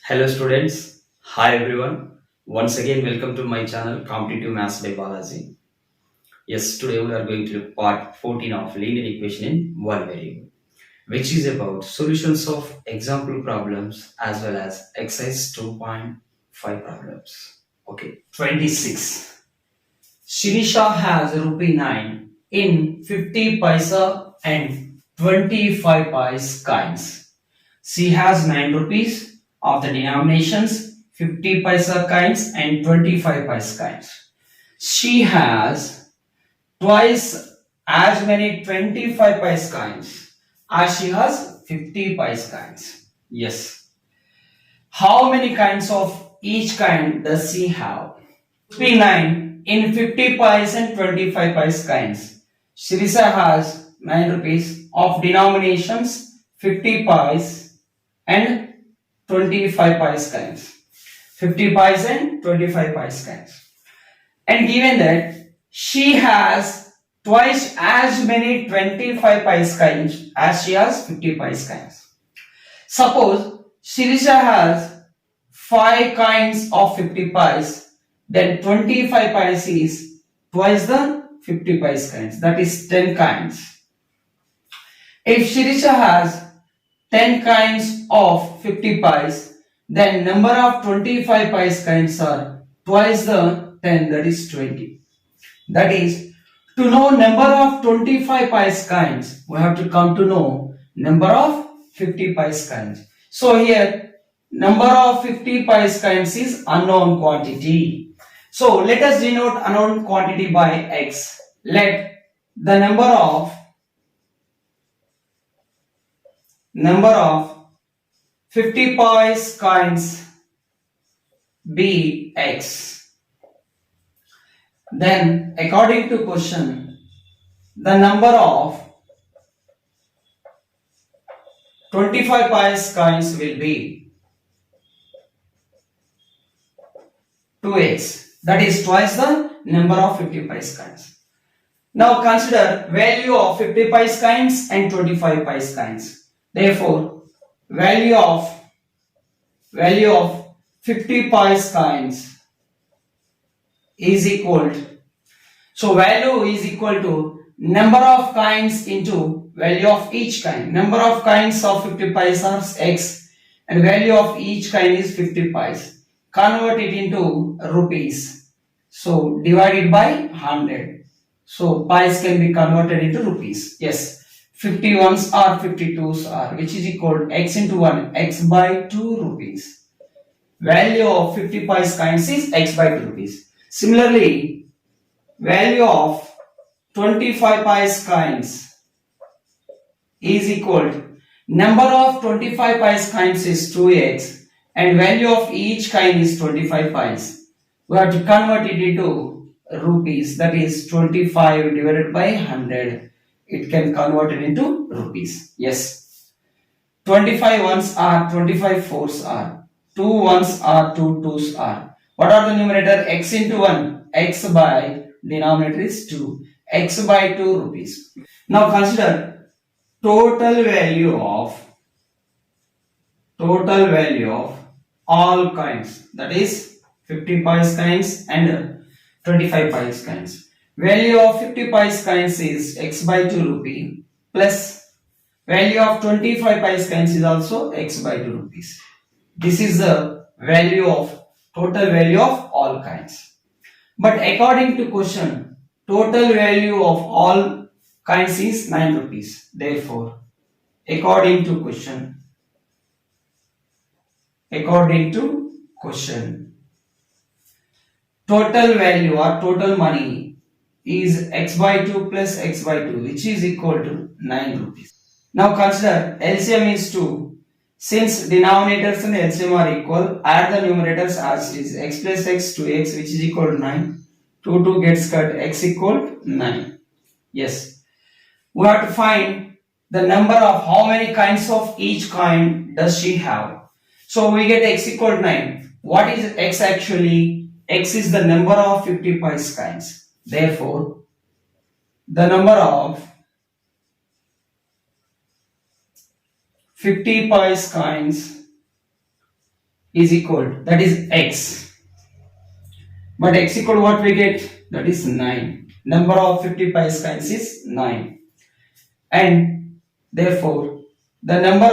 Hello students, hi everyone. Once again, welcome to my channel Competitive Maths by Balaji. Yes, today we are going to look part 14 of linear equation in one variable, which is about solutions of example problems as well as exercise 2.5 problems. Okay, 26. Shirisha has rupee 9 in 50 paisa and 25 paise coins. She has 9 rupees of the denominations 50 paisa coins and 25 paisa coins. She has twice as many 25 paisa coins as she has 50 paisa coins. Yes. How many kinds of each kind does she have? Rupee 9 in 50 pies and 25 pies kinds. Shirisa has 9 rupees of denominations 50 pies and 25 pies kinds. 50 pies and 25 pies kinds. And given that she has twice as many 25 pies kinds as she has 50 pies kinds. Suppose Shirisha has 5 kinds of 50 pies, then 25 pies is twice the 50 pies kinds, that is 10 kinds. If Shirisha has 10 kinds of 50 pies, then number of 25 pies kinds are twice the 10, that is 20. That is, to know number of 25 pies kinds, we have to come to know number of 50 pies kinds. So here, number of 50 pies kinds is unknown quantity. So let us denote unknown quantity by x. Let the number of 50 pies kinds be x. Then according to question, the number of 25 pies kinds will be 2x. That is twice the number of 50 pies kinds. Now consider value of 50 pies kinds and 25 pies kinds. Therefore, value of 50 pies kinds is equal to, so value is equal to number of kinds into value of each kind. Number of kinds of 50 pies are x and value of each kind is 50 pies. Convert it into rupees. So divided by 100. So pies can be converted into rupees. Yes. 51s or 52s are, which is equal to x into 1, x by 2 rupees. Value of 50 pies kinds is x by 2 rupees. Similarly, value of 25 pies kinds is equal to number of 25 pies kinds is 2x and value of each kind is 25 pies. We have to convert it into rupees, that is 25 divided by 100. It can convert it into rupees. Yes. 25 ones are, 25 fours are, 2 ones are, 2 twos are. What are the numerator? X into 1, x by denominator is 2, x by 2 rupees. Now consider total value of all kinds, that is 50 pies kinds and 25 pies kinds. Value of 50 pies kinds is x by 2 rupee plus value of 25 pies kinds is also x by 2 rupees. This is the total value of all kinds. But according to question, total value of all kinds is 9 rupees. Therefore, according to question, total value or total money is x by 2 plus x by 2, which is equal to 9 rupees. Now consider LCM is 2. Since denominators and LCM are equal, add the numerators as it is. X plus x, 2x, which is equal to 9. 2 gets cut, x equal to 9. Yes. We have to find the number of how many kinds of each kind does she have. So we get x equal to 9. What is x actually? X is the number of 50 pies kinds. Therefore, the number of 50 pies kinds is equal, that is x. But x equal what we get? That is 9. Number of 50 pi squares is 9. And therefore the number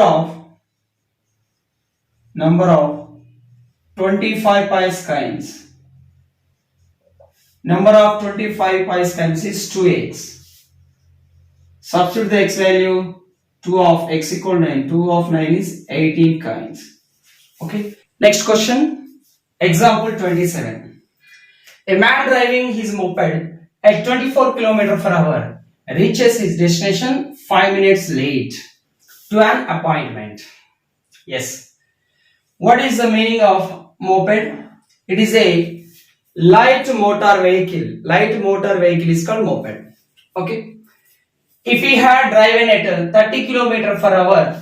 of 25 pi squares, number of 25 pi squares is 2x. Substitute the x value, 2 of x equal 9. 2 of 9 is 18 kinds. Okay. Next question. Example 27. A man driving his moped at 24 km per hour reaches his destination 5 minutes late to an appointment. Yes. What is the meaning of moped? It is a light motor vehicle. Light motor vehicle is called moped. Okay. If he had driven at 30 km per hour,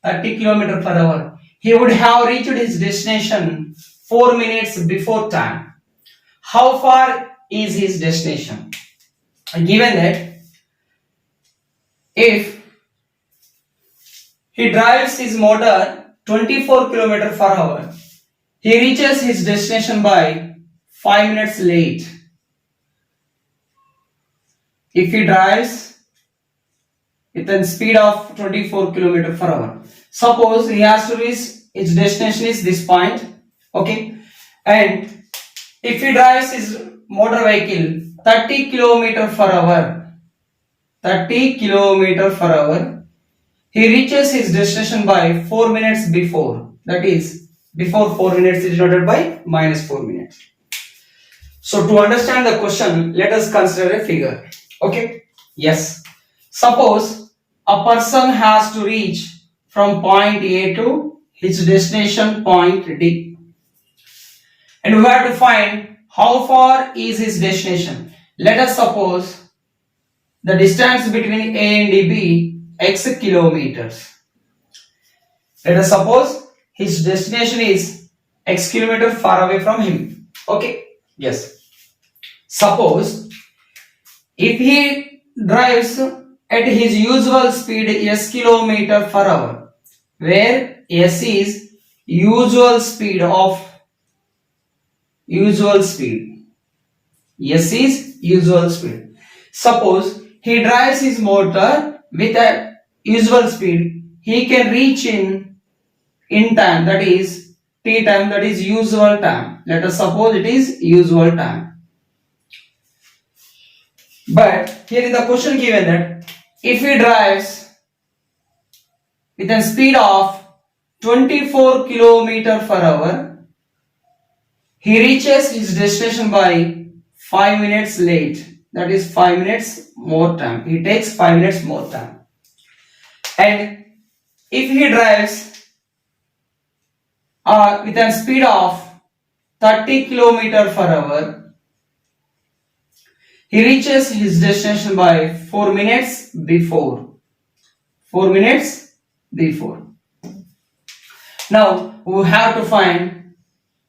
30 km per hour, he would have reached his destination 4 minutes before time. How far is his destination? Given that if he drives his motor 24 km per hour, he reaches his destination by 5 minutes late. If he drives with a speed of 24 km per hour, suppose he has to reach his destination is this point, okay, and if he drives his motor vehicle 30 km per hour, 30 km per hour, he reaches his destination by 4 minutes before, that is before 4 minutes is denoted by minus 4 minutes. So to understand the question, let us consider a figure. Okay, yes, suppose a person has to reach from point A to his destination point D, and we have to find how far is his destination. Let us suppose the distance between A and D be x kilometers. Let us suppose his destination is x kilometer far away from him. Okay, yes. Suppose if he drives at his usual speed s kilometer per hour, where s is usual speed of s is usual speed. Suppose he drives his motor with a usual speed, he can reach in time, that is t time, that is usual time. Let us suppose it is usual time. But here in the question given that if he drives with a speed of 24 km per hour, he reaches his destination by 5 minutes late, that is 5 minutes more time. He takes 5 minutes more time. And if he drives with a speed of 30 km per hour, he reaches his destination by 4 minutes before. 4 minutes before. Now we have to find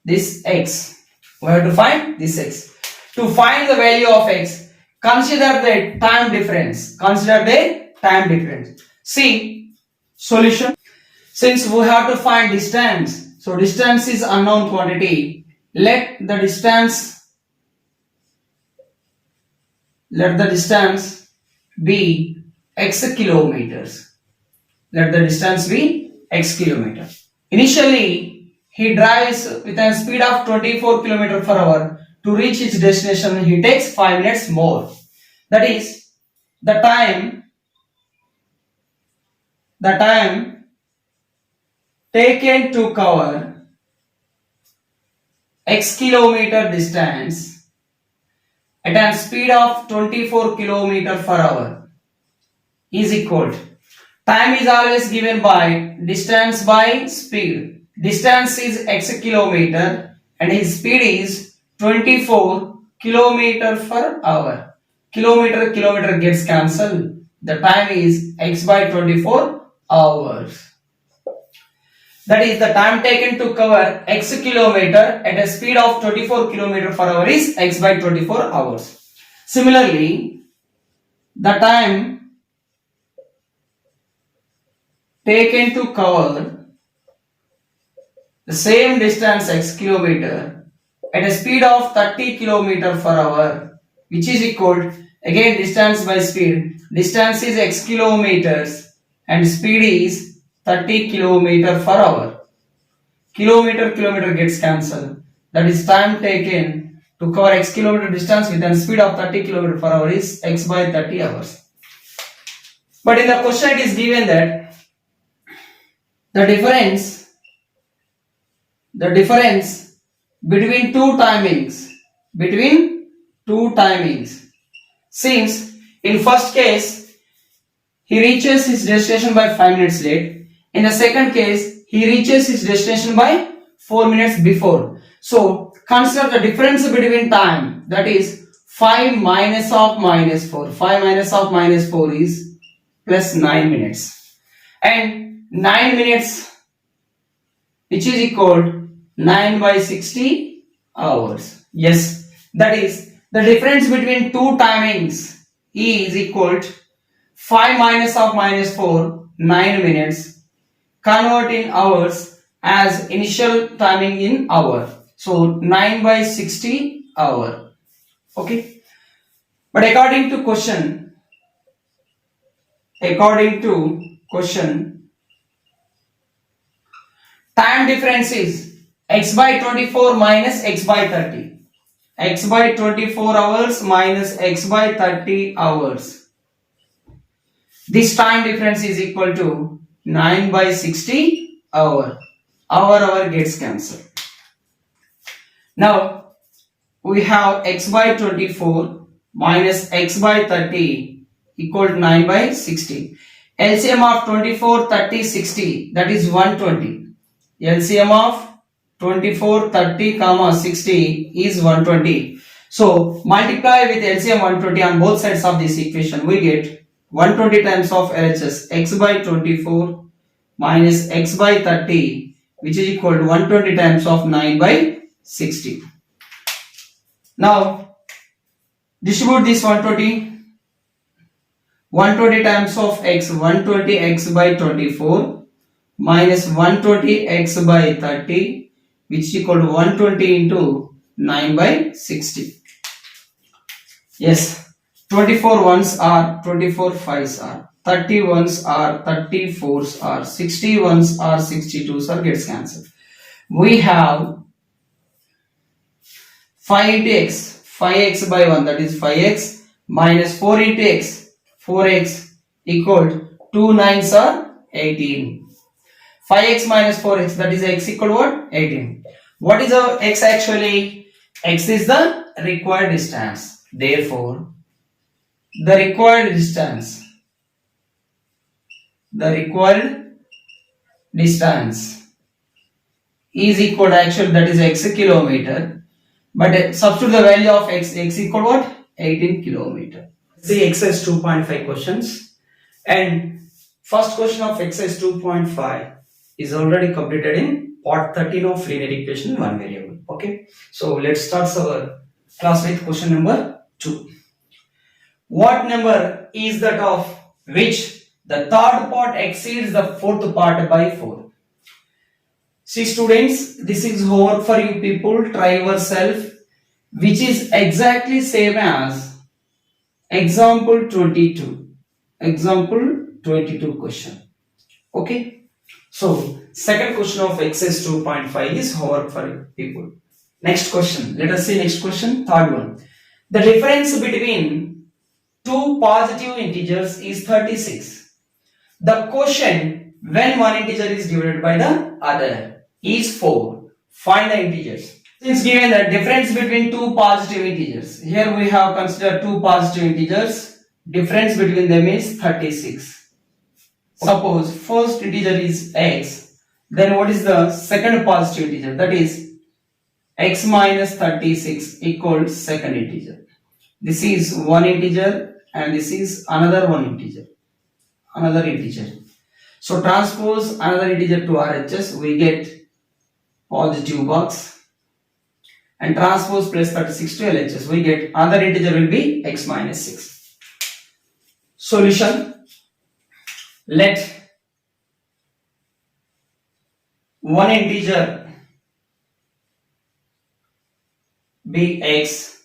this x. We have to find this x. To find the value of x, consider the time difference. Consider the time difference. See, solution. Since we have to find distance, so distance is unknown quantity. Let the distance be x kilometers. Let the distance be x kilometer. Initially, he drives with a speed of 24 km per hour. To reach his destination, he takes 5 minutes more. That is, the time taken to cover x kilometer distance at a speed of 24 km per hour is equal to, time is always given by distance by speed. Distance is x kilometer and his speed is 24 km per hour. Kilometer gets cancelled. The time is x by 24 hours. That is, the time taken to cover x kilometer at a speed of 24 km per hour is x by 24 hours. Similarly, the time taken to cover the same distance x kilometer at a speed of 30 kilometer per hour, which is equal, again distance by speed, distance is x kilometers and speed is 30 kilometer per hour. Kilometer gets cancelled. That is time taken to cover x kilometer distance with a speed of 30 kilometer per hour is x by 30 hours. But in the question it is given that the difference between two timings seems in first case he reaches his destination by 5 minutes late. In the second case he reaches his destination by 4 minutes before. So consider the difference between time, that is 5 minus of minus 4. 5 minus of minus 4 is plus 9 minutes. And 9 minutes which is equal 9 by 60 hours. Yes, that is the difference between two timings is equal to 5 minus of minus 4, 9 minutes. Convert in hours as initial timing in hour. So 9 by 60 hour. Okay. But according to question, time difference is x by 24 minus x by 30. X by 24 hours minus x by 30 hours. This time difference is equal to 9 by 60 hour. Hour gets cancelled. Now we have x by 24 minus x by 30 equal to 9 by 60. LCM of 24, 30, 60, that is 120. LCM of 24, 30, 60 is 120. So multiply with LCM 120 on both sides of this equation. We get 120 times of LHS, x by 24 minus x by 30, which is equal to 120 times of 9 by 60. Now distribute this 120 times of x, 120 x by 24 minus 120 x by 30, which is equal to 120 into 9 by 60. Yes, 24 ones are 24 fives are, 30 ones are 34s are, 60 ones are 62s are gets cancelled. We have 5 into x, 5x by 1, that is 5x minus 4 into x, 4x equal to 2 9s are 18. 5x minus 4x, that is x equal to what? 18. What is our x actually? X is the required distance. Therefore, the required distance is equal to actually, that is x kilometer, but substitute the value of x equal to what? 18 kilometer. See exercise 2.5 questions, and first question of exercise 2.5 is already completed in part 13 of linear equation in one variable. Okay, so let's start our class with question number 2. What number is that of which the third part exceeds the fourth part by 4? See students, this is homework for you people. Try yourself, which is exactly same as example 22. Example 22 question. Okay. So second question of exercise 2.5 is homework for you people. Next question. Let us see next question. Third one. The difference between two positive integers is 36. The quotient when one integer is divided by the other is 4. Find the integers. Since given the difference between two positive integers, here we have considered two positive integers. Difference between them is 36. Suppose first integer is x, then what is the second positive integer? That is x minus 36 equals second integer. This is one integer and this is another one integer. So transpose another integer to RHS, we get positive box, and transpose plus 36 to LHS, we get another integer will be x minus 6. Solution. Let one integer be x,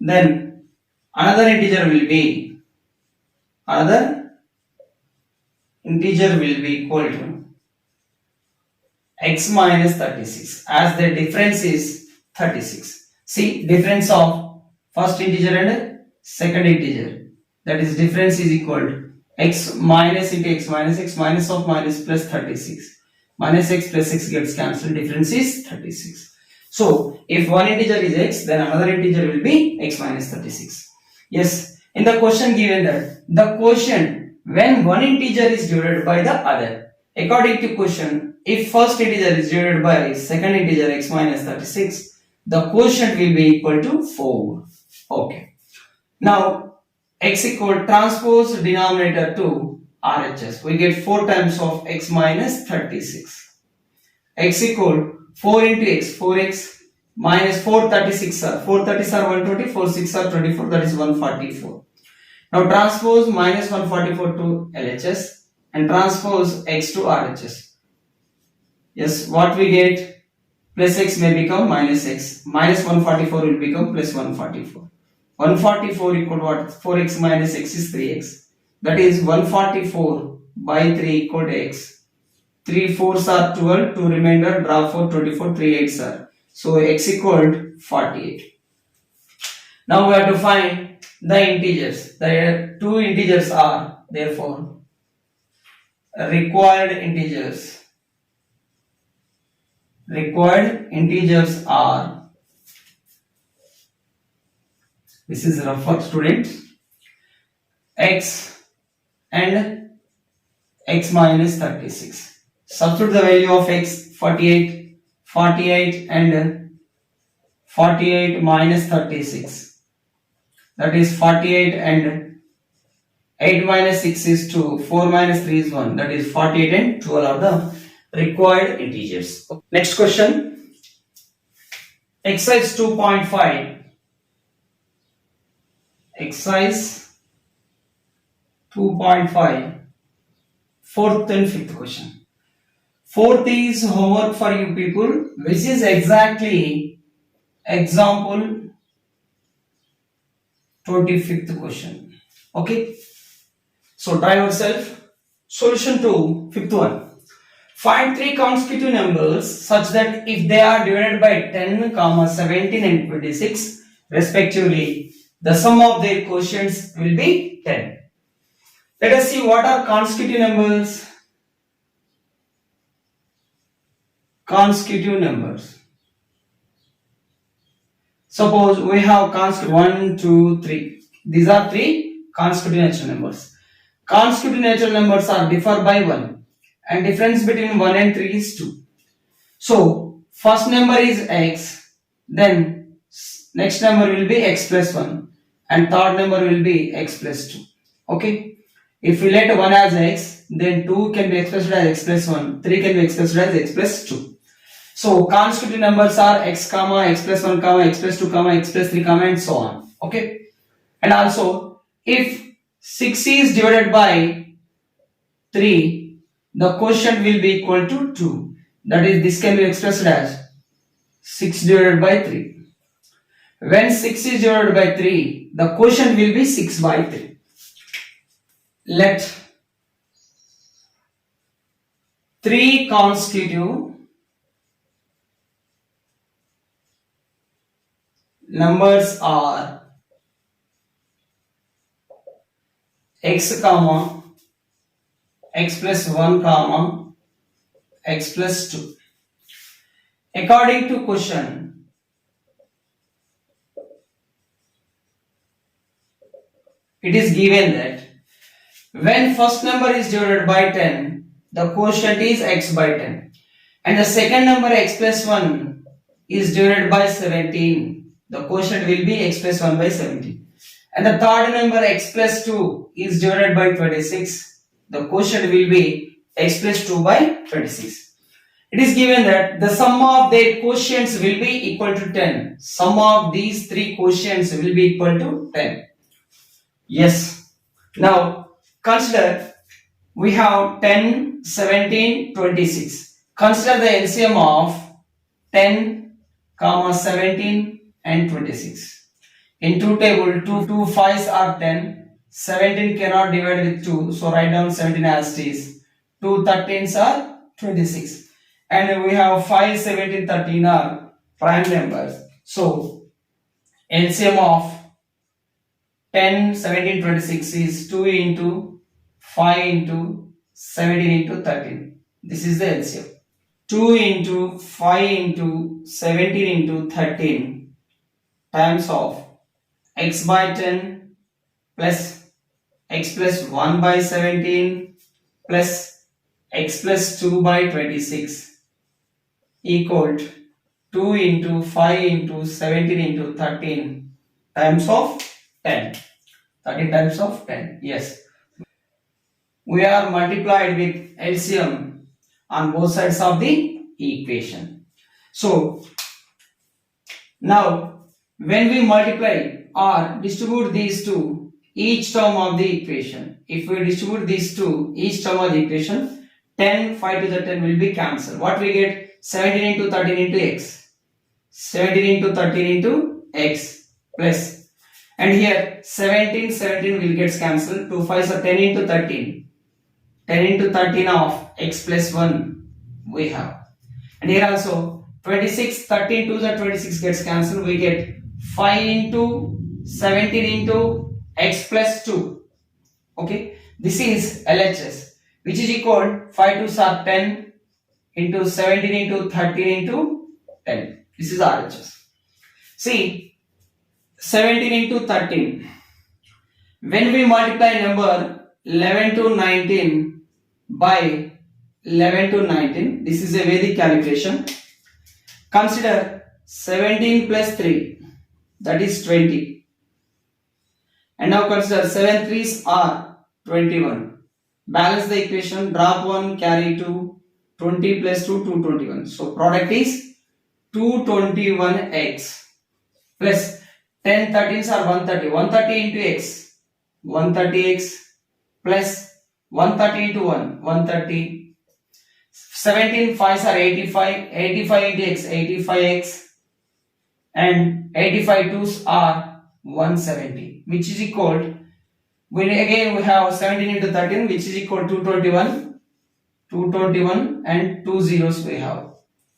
then another integer will be equal to x minus 36, as the difference is 36. See, difference of first integer and second integer, that is difference is equal to x minus into x minus of minus plus 36. Minus x plus x gets cancelled, difference is 36. So, if one integer is x, then another integer will be x minus 36. Yes, in the question given that the quotient when one integer is divided by the other, according to question, if first integer is divided by second integer x minus 36, the quotient will be equal to 4. Okay. Now, x equal transpose denominator to RHS. We get 4 times of x minus 36. X equal 4 into x, 4x minus 436 are 430 are 120, 46 are 24, that is 144. Now transpose minus 144 to LHS and transpose x to RHS. Yes, what we get, plus x may become minus x, minus 144 will become plus 144. 144 equal to what? 4x minus x is 3x. That is 144 by 3 equal to x. 3 4s are 12, 2 remainder, draw 4, 24, 3 8s are. So x equal 48. Now we have to find the integers. The two integers are therefore required integers. Required integers are, this is rough for students, x and x minus 36. Substitute the value of x, 48, 48 and 48 minus 36. That is 48 and 8 minus 6 is 2, 4 minus 3 is 1. That is 48 and 12 are the required integers. Next question. Exercise 2.5. Exercise 2.5. Fourth and fifth question. Fourth is homework for you people, which is exactly example 25th question. Okay. So try yourself. Solution to fifth one. Find three consecutive numbers such that if they are divided by 10, 17 and 26 respectively, the sum of their quotients will be 10. Let us see what are consecutive numbers. Consecutive numbers. Suppose we have consecutive 1, 2, 3. These are three consecutive natural numbers. Consecutive natural numbers are differ by 1 and difference between 1 and 3 is 2. So first number is x, then next number will be x plus 1 and third number will be x plus 2. Okay. If we let 1 as x, then 2 can be expressed as x plus 1, 3 can be expressed as x plus 2. So consecutive numbers are x comma, x plus 1 comma, x plus 2 comma, x plus 3 comma and so on. Okay. And also if 6 is divided by 3, the quotient will be equal to 2. That is, this can be expressed as 6 divided by 3. When 6 is divided by 3, the quotient will be 6 by 3. Let 3 consecutive numbers are x comma, x plus 1 comma, x plus 2. According to question, it is given that when first number is divided by 10, the quotient is x by 10 and the second number x plus 1 is divided by 17, the quotient will be x plus 1 by 17 and the third number x plus 2 is divided by 26, the quotient will be x plus 2 by 26. It is given that the sum of their quotients will be equal to 10. Sum of these three quotients will be equal to 10. Yes. Now consider we have 10, 17, 26. Consider the LCM of 10, comma 17 and 26. In 2 table, 2 5s are 10. 17 cannot divide with 2, so write down 17 as it is. 2 13s are 26. And we have 5, 17, 13 are prime numbers. So LCM of 10, 17, 26 is 2 into 5 into 17 into 13. This is the LCM. 2 into 5 into 17 into 13 times of x by 10 plus x plus 1 by 17 plus x plus 2 by 26 equal to 2 into 5 into 17 into 13 times of 10. 13 times of 10. Yes. We are multiplied with LCM on both sides of the equation. So now when we multiply or distribute these two, each term of the equation, if we distribute these two, each term of the equation, 10, 5 to the 10 will be cancelled. What we get? 17 into 13 into x. 17 into 13 into x plus, and here 17 will get cancelled. 2 5s are 10 into 13. 10 into 13 of x plus 1 we have. And here also 26, 13 to the 26 gets cancelled. We get 5 into 17 into x plus 2. Okay, this is LHS, which is equal 5 2s are 10 into 17 into 13 into 10. This is RHS. See, 17 into 13. When we multiply number 11 to 19 by 11 to 19, this is a Vedic calculation. Consider 17 plus 3, that is 20. And now consider 7 3s are 21. Balance the equation, drop 1, carry 2, 20 plus 2, 221. So product is 221x plus 10 13s are 130. 130 into x, 130x plus 130 into 1, 130. 17 5s are 85. 85 into x, 85x. And 85 2s are 170, which is equal, when again we have 17 into 13, which is equal to 221 and 2 zeros we have.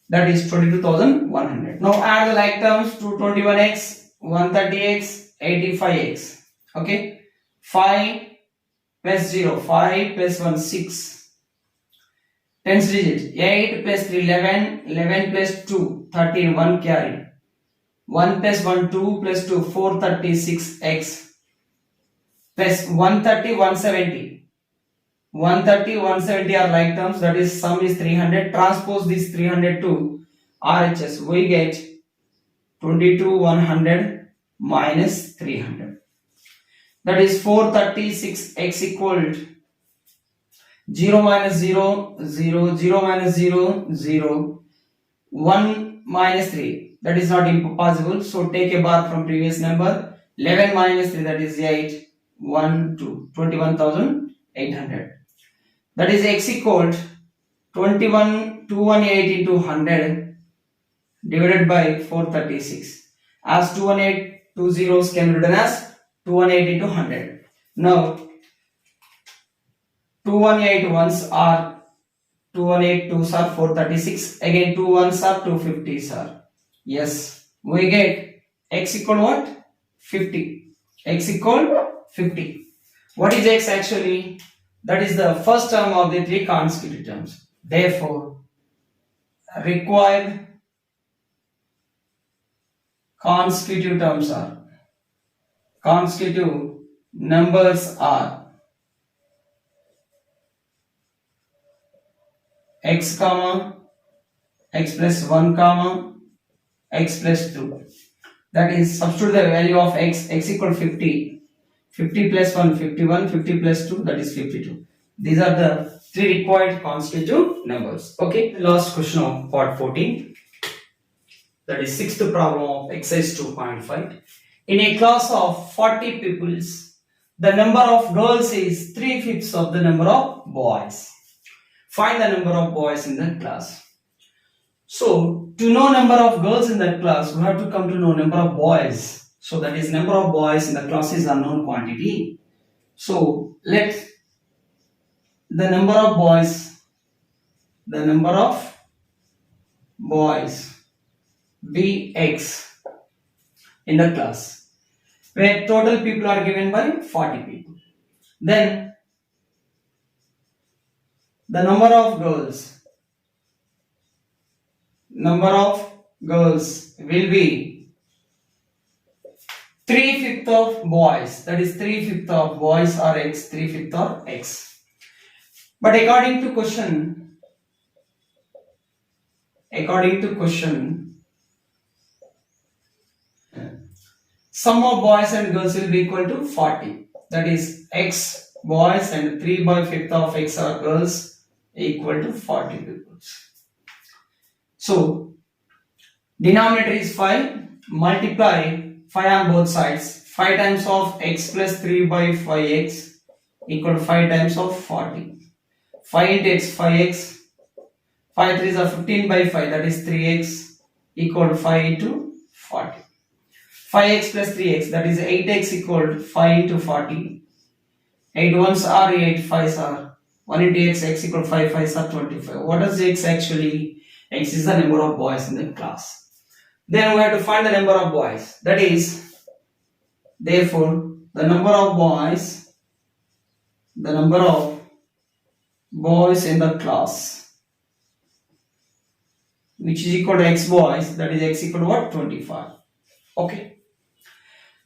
That is 22,100. Now add the like terms, 221x, 130x, 85x. Okay. 5 plus 0, 5 plus 1, 6. Tens digit, 8 plus 3, 11, 11 plus 2, 13, 1 carry. 1 plus 1, 2 plus 2, 436x. Plus 130, 170. 130, 170 are like terms, that is sum is 300. Transpose this 300 to RHS. We get 22,100 minus 300. That is 436x equal to 0 minus 0, 0, 0 minus 0, 0, 1 minus 3. That is not impossible. So take a bar from previous number. 11 minus 3, that is 8, 1, 2, 21,800. That is x equal to 218 into 100 divided by 436. As 218, 2 zeros can be written as 218 into 100. Now 218 ones are 218 2s are 436. Again 2 ones are 250s are. Yes, we get x equal what? 50. X equal 50. What is x actually? That is the first term of the 3 consecutive terms. Therefore, required consecutive numbers are x comma x plus 1 comma x plus 2. That is, substitute the value of x equal 50. 50 plus 1, 51, 50 plus 2, that is 52. These are the 3 required consecutive numbers. Okay, last question of part 14. That is 6th problem of exercise 2.5. In a class of 40 pupils, the number of girls is 3/5 of the number of boys. Find the number of boys in the class. So to know number of girls in that class, we have to come to know number of boys. So that is number of boys in the class is unknown quantity. So let the number of boys be x in the class, where total people are given by 40 people. Then the number of girls will be 3/5 of boys, that is 3/5 of boys are x, 3/5 are x. But according to question, sum of boys and girls will be equal to 40, that is x boys and 3/5 of x are girls equal to 40 people. So denominator is 5, multiply 5 on both sides, 5 times of x plus 3/5x equal to 5 times of 40. 5 into x, 5x, 5 3s are 15/5, that is 3x equal to 5 into 40. 5x plus 3x, that is 8x equal to 5 into 40. 8 1s are 8, 5s are 1 into x equal to 5, 5s are 25. What is x actually? X is the number of boys in the class. Then we have to find the number of boys. That is, therefore, the number of boys in the class, which is equal to x boys, that is x equal to what? 25. Okay.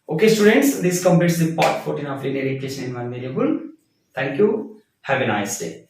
Okay, students, this completes the part 14 of linear equation in one variable. Thank you. Have a nice day.